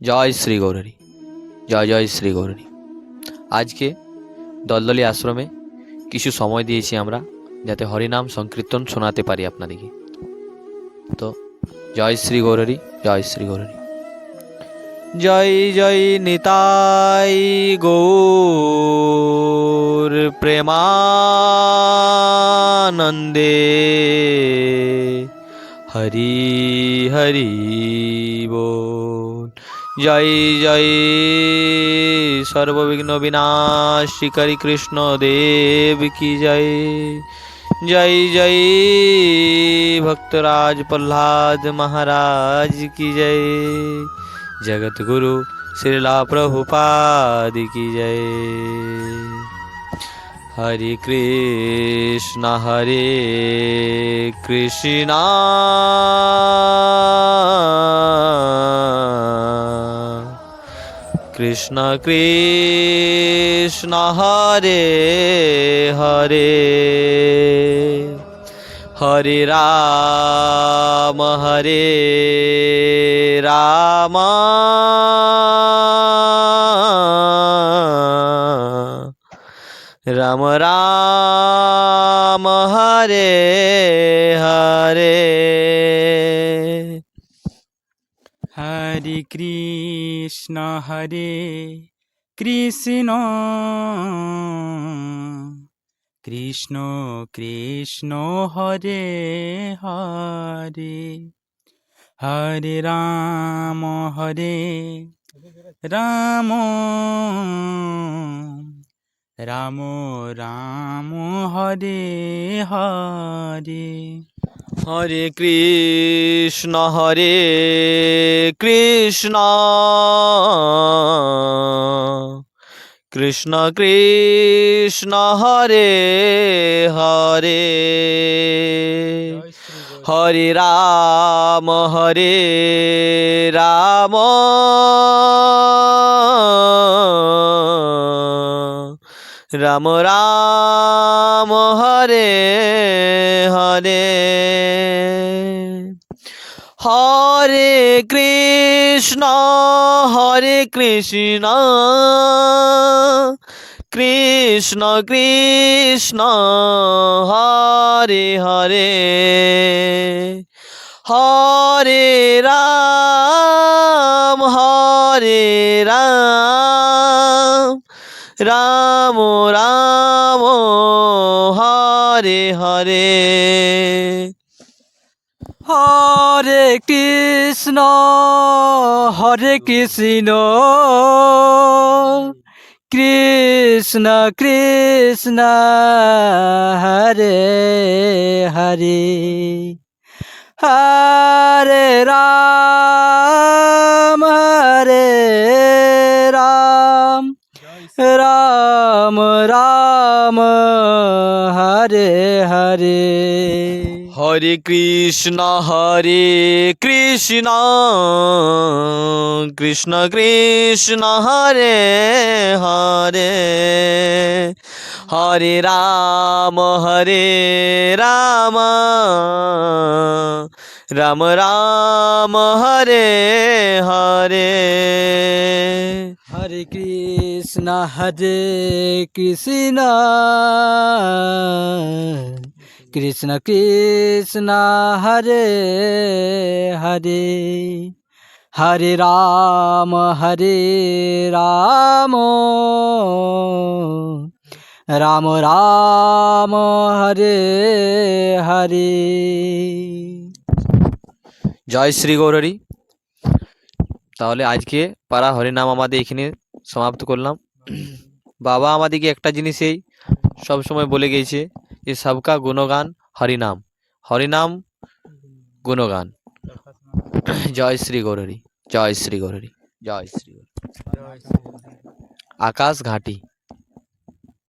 জয় শ্রী গৌরহরি, জয় জয় শ্রী গৌরহরি। আজকে দলদলি আশ্রমে কিছু সময় দিয়েছি আমরা, যাতে হরিনাম সংকীর্তন শোনাতে পারি আপনাদেরকে। তো জয় শ্রী গৌরহরি, জয় শ্রী গৌরহরি। জয় জয় নিতাই গৌর প্রেমানন্দে, হরি হরি बोल। জয় জয় সর্ববিঘ্ন বিনাশিকারি কৃষ্ণ দেব কি জয়। জয় জয় ভক্তরাজ प्रहलाद महाराज की जय। जगत गुरु श्रीला प्रभुपाद की जय। हरे कृष्णा कृष्ण कृष्ण हरे हरे, हरे राम राम राम हरे हरे। हरे कृष्ण कृष्ण कृष्ण हरे हरे, हरे राम राम राम राम हरे हरे। हरे कृष्ण कृष्ण कृष्ण हरे हरे, हरे राम राम राम हरे हरे। हरे कृष्ण कृष्ण कृष्ण हरे हरे, हरे राम राम राम हरे हरे। हरे कृष्ण कृष्ण कृष्ण हरे हरे, हरे राम राम राम हरे हरे। हरे कृष्ण कृष्ण कृष्ण हरे हरे, हरे राम राम राम हरे हरे। हरे कृष्ण कृष्ण कृष्ण हरे हरे, हरे राम राम राम हरे हरे। জয় শ্রী গৌরহরি। তাহলে আজকে পারা হরিনাম আমাদের এখানে সমাপ্ত করলাম। বাবা আমাদেরকে একটা জিনিসেই সব সময় বলে গেছে যে সবকা গুণগান হরিনাম, হরিনাম গুণগান। জয় শ্রী গৌরহরি, জয় শ্রী গৌরহরি, জয় শ্রী গৌরহরি। আকাশ ঘাটি।